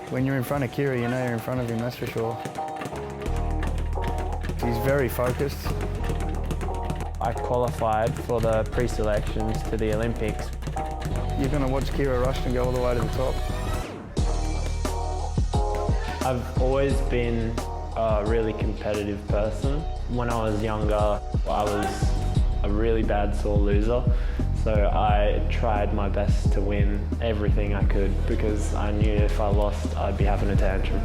When you're in front of Kirra, you know you're in front of him, that's for sure. He's very focused. I qualified for the pre-selections to the Olympics. You're going to watch Kirra Ruston go all the way to the top. I've always been a really competitive person. When I was younger, I was a really bad sore loser. So I tried my best to win everything I could because I knew if I lost, I'd be having a tantrum.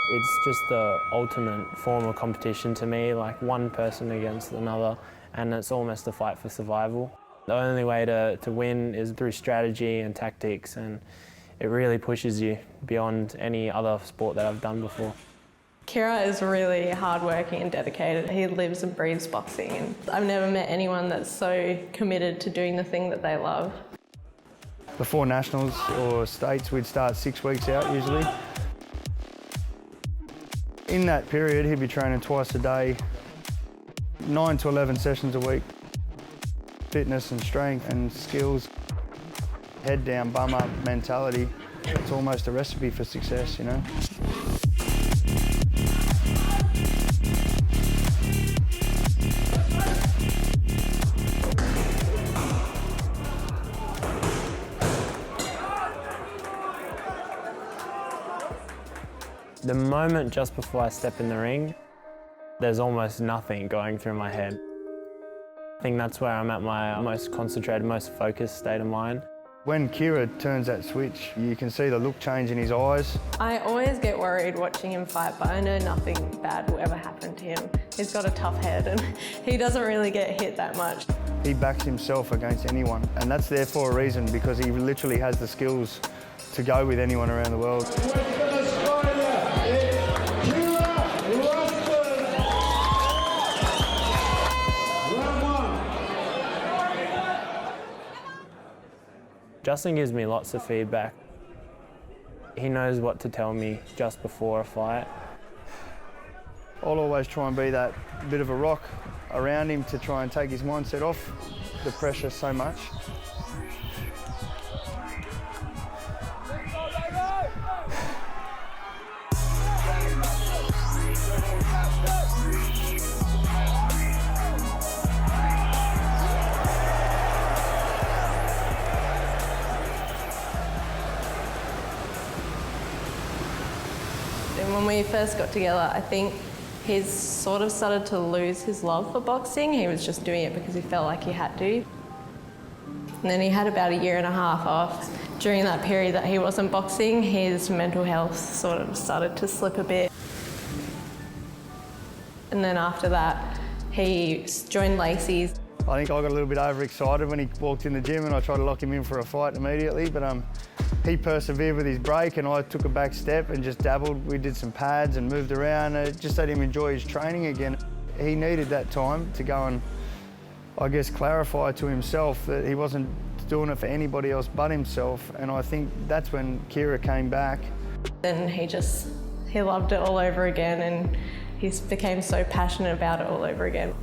It's just the ultimate form of competition to me, like one person against another, and it's almost a fight for survival. The only way to win is through strategy and tactics, and it really pushes you beyond any other sport that I've done before. Kirra is really hardworking and dedicated. He lives and breathes boxing, and I've never met anyone that's so committed to doing the thing that they love. Before nationals or states, we'd start 6 weeks out usually. In that period, he'd be training twice a day, 9 to 11 sessions a week. Fitness and strength and skills. Head down, bum up mentality. It's almost a recipe for success, you know. The moment just before I step in the ring, there's almost nothing going through my head. I think that's where I'm at my most concentrated, most focused state of mind. When Kirra turns that switch, you can see the look change in his eyes. I always get worried watching him fight, but I know nothing bad will ever happen to him. He's got a tough head and he doesn't really get hit that much. He backs himself against anyone, and that's there for a reason because he literally has the skills to go with anyone around the world. Justin gives me lots of feedback. He knows what to tell me just before a fight. I'll always try and be that bit of a rock around him to try and take his mindset off the pressure so much. When we first got together, I think he's sort of started to lose his love for boxing. He was just doing it because he felt like he had to. And then he had about 1.5 years off. During that period that he wasn't boxing, his mental health sort of started to slip a bit. And then after that, he joined Lacey's. I think I got a little bit overexcited when he walked in the gym and I tried to lock him in for a fight immediately, but he persevered with his break and I took a back step and just dabbled. We did some pads and moved around. It just let him enjoy his training again. He needed that time to go and, I guess, clarify to himself that he wasn't doing it for anybody else but himself, and I think that's when Kirra came back. Then he loved it all over again and he became so passionate about it all over again.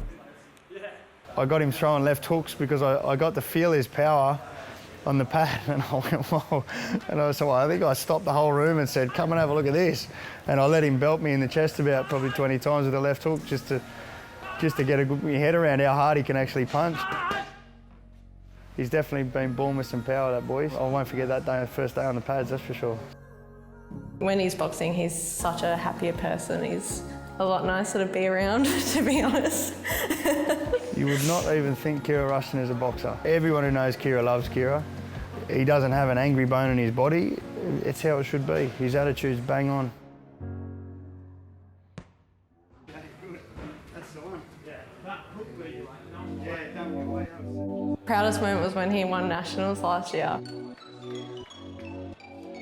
I got him throwing left hooks because I got to feel his power on the pad and I went, whoa. And I think I stopped the whole room and said, come and have a look at this. And I let him belt me in the chest about probably 20 times with a left hook just to get a good head around how hard he can actually punch. He's definitely been born with some power, that boy. I won't forget that day, first day on the pads, that's for sure. When he's boxing, he's such a happier person. He's a lot nicer to be around, to be honest. You would not even think Kirra Ruston is a boxer. Everyone who knows Kirra loves Kirra. He doesn't have an angry bone in his body. It's how it should be. His attitude's bang on. Proudest moment was when he won nationals last year.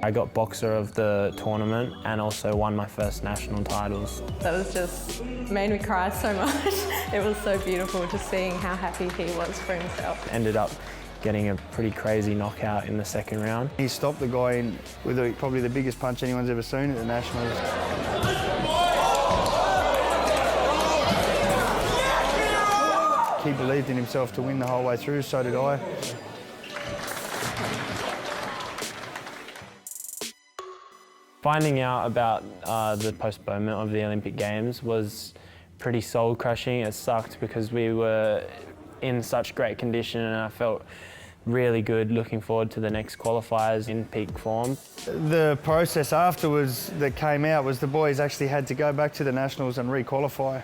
I got boxer of the tournament and also won my first national titles. That was just made me cry so much. It was so beautiful just seeing how happy he was for himself. Ended up getting a pretty crazy knockout in the second round. He stopped the guy in with probably the biggest punch anyone's ever seen at the nationals. he believed in himself to win the whole way through, so did I. Finding out about the postponement of the Olympic Games was pretty soul-crushing. It sucked because we were in such great condition and I felt really good looking forward to the next qualifiers in peak form. The process afterwards that came out was the boys actually had to go back to the Nationals and re-qualify.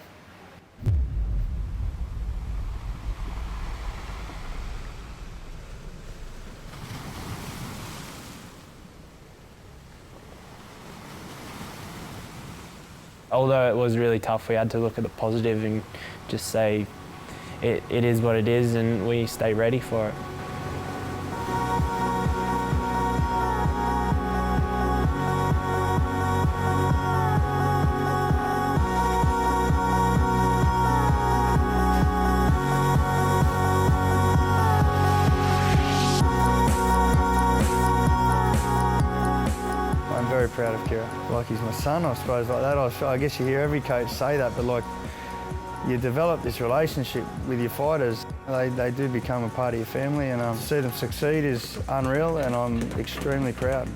Although it was really tough, we had to look at the positive and just say it is what it is and we stay ready for it. I'm very proud of Kirra. Like he's my son, I suppose, like that. I guess you hear every coach say that, but like you develop this relationship with your fighters. They do become a part of your family, and to see them succeed is unreal, and I'm extremely proud.